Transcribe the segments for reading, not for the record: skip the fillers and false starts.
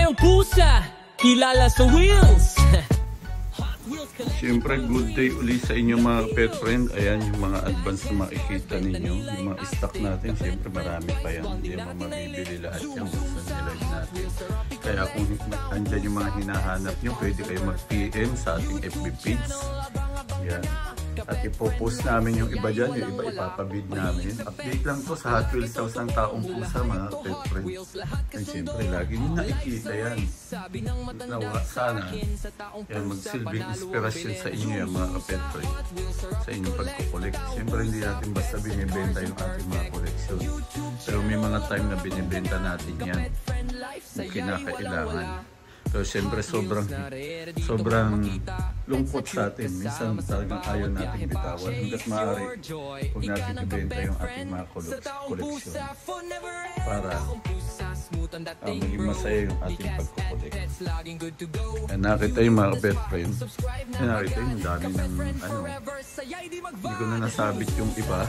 Kilayang pusa, kilala sa wheels. Siyempre, good day uli sa inyo mga pet friend. Ayan yung mga advance na makikita ninyo. Yung mga stock natin, siyempre marami pa yan. Hindi mo mabibili lahat yan sa nilive natin. Kaya kung andyan yung mga hinahanap nyo, pwede kayo mag-PM sa ating FB page. Yan. At ipopost namin yung iba dyan, yung iba ipapabid namin. Update lang to sa Hot Wheels House ng Taong Pusa mga pet friend. And siyempre, lagi nyo nakikita yan. Nawa, sana yan magsilbing inspirasyon sa inyo yan mga pet friend. Sa inyong pagkukolekt. Siyempre, hindi natin basta binibenta yung ating mga koleksyon. Pero may mga time na binibenta natin yan. Kung kinakailangan. So, siyempre, sobrang lungkot sa atin. Minsan talagang ayaw natin bitawan. Hanggat maaari, huwag natin ibenta yung ating mga koleksyon. Para maging masaya yung ating pagkukolekt. Nakita yung mga pet friends. Nakita yung dami ng hindi ko na nasabit yung iba.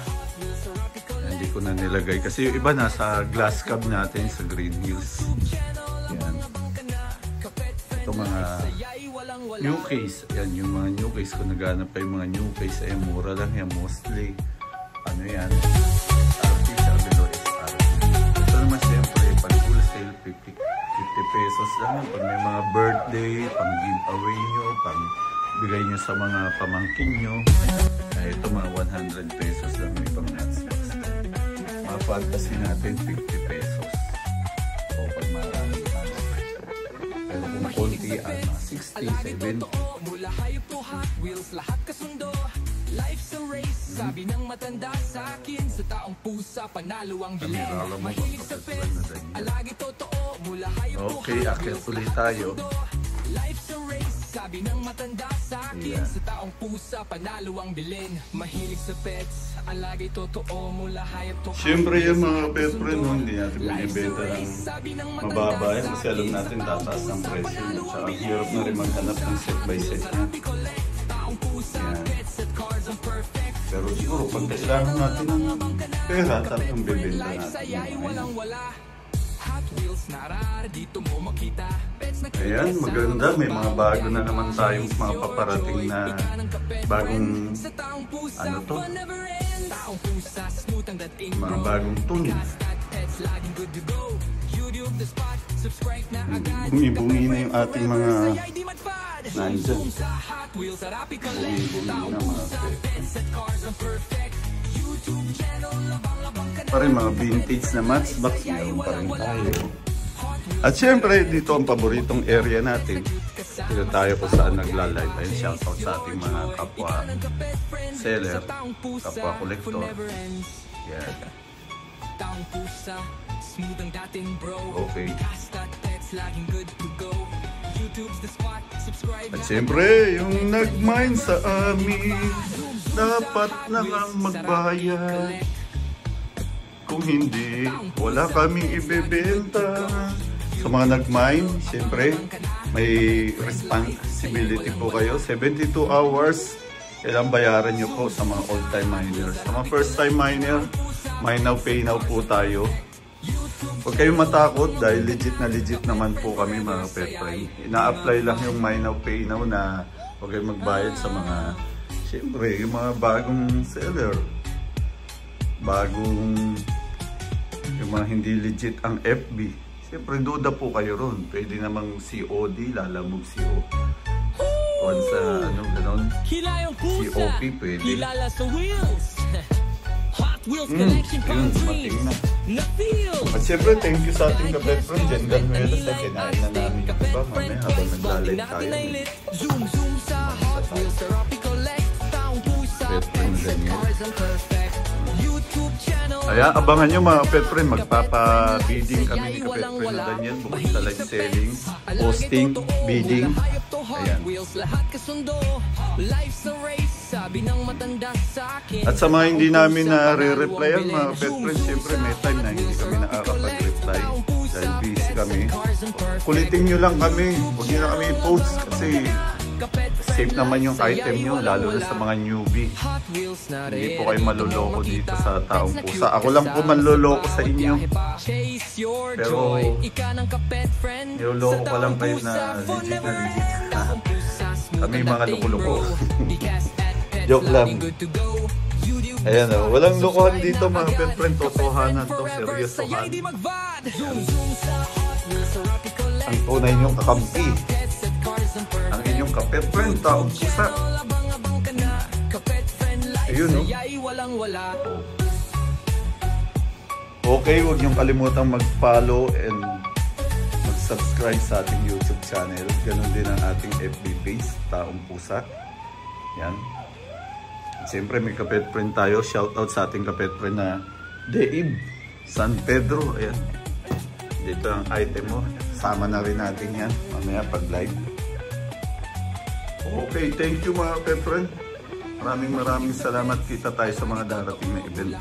Hindi ko na nilagay. Kasi yung iba nasa glass cab natin sa Green Hills. Yan. Ito mga new case. Yan yung mga new case. Kung naghanap pa yung mga new case ay mura lang yan. Mostly ano yan, RP sabi do is RP. Ito naman siyempre pag full sale 50 pesos lang. Pag may mga birthday, pang giveaway nyo, pang bigay nyo sa mga pamangkin nyo, ay ito mga 100 pesos lang may pang nuts. Mga fantasy natin 50 pesos. O pag marami pero kung konti ay mga 60, 70. Mula hayop to Hot Wheels, lahat kasundo. Life's a race, sabi ng matanda sa akin. Sa taong pusa, panalo ang bilhin. Mahilig sa pets, alagi totoo. Mula hayop to Hot Wheels, akit ulit tayo. Life's a race, sabi ng matanda sa akin. Sa taong pusa, panalo ang bilhin. Mahilig sa pets, alagi totoo. Mula hayop to Hot Wheels. Siyempre yung mga pet friend, hindi natin binibenta ng mababa. Kasi alam natin tataas ng presyo. Tsaka hirap na rin maghanap ng set by set. Pero siguro pag kailangan natin ng pera, talagang bibenta natin. Ayan, maganda. May mga bago na naman tayong mga paparating na bagong ano to? Mga bagong tune. Bungi-bungi na yung ating mga nandyan. Bungi-bungi na mga parang mga vintage na matchbox meron pa rin tayo. At syempre dito ang paboritong area natin. Dito tayo kung saan nagla-live. Ayun, shoutout sa ating mga kapwa seller, kapwa collector. Yeah. Okay. At syempre, yung nag-mine sa amin, dapat na lang magbayad. Kung hindi, wala kaming ibebenta. Sa mga nag-mine, syempre, may responsibility po kayo. 72 hours, kailangan bayaran nyo po sa mga old-time miners. Sa mga first-time miner, mine now, pay now po tayo. Huwag kayong matakot dahil legit naman po kami mga pet friend. Ina-apply lang yung mine now, pay now na huwag kayong magbayad sa mga, syempre, yung mga bagong seller. Yung mga hindi legit ang FB. Siyempre, duda po kayo ron. Pwede namang COD, lalamog COD. Once ano, ganon. COP, pwede. Kilala sa wheels. Hot Wheels connection from dreams. At siyempre, thank you sa ating kapet friend, Jen Ganuela, sa kinain na namin yung iba. Mamaya habang naglalay tayo. Zoom sa Hot Wheels, therapy collect. Taong pusa, pets and cars ang perfect. YouTube channel. Kaya abangan nyo mga pet friend, magpapa-bidding kami ni kapet friend Daniel. Bukod sa live selling, posting, bidding. Ayan. At sa mga hindi namin na-re-replyan mga pet friend, siyempre may time na hindi kami nakakapag-reply dahil busy kami. Kulitin nyo lang kami, huwag nyo na kami i-post kasi safe naman yung item nyo, lalo na sa mga newbie. Hot Wheels na rin. Hindi po kayo maluloko dito sa taong pusa. Ako lang po manloloko sa inyo. Pero niloloko ko lang kayo na legit na legit. Kami mga loko-loko. Joke lang. Ayan o, walang lokohan dito mga pet friend. Totohanan to, seryosohan. Ang tunay niyong kakampi. Ang inyong ka-pet friend, taong pusa. Ayun o. Okay, huwag niyong kalimutang mag-follow and mag-subscribe sa ating YouTube channel. Ganon din ang ating FB page, Taong Pusa. Yan. Siyempre may ka-pet friend tayo. Shoutout sa ating ka-pet friend na Dave San Pedro. Ayan. Dito ang item mo. Sama na rin natin yan mamaya pag live. Okay, thank you mga pet friend. Maraming salamat. Kita tayo sa mga darating na event.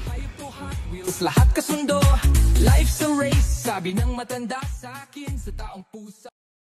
Lahat kasundo, life's a race. Sabi ng matanda sa akin, sa taong pusa.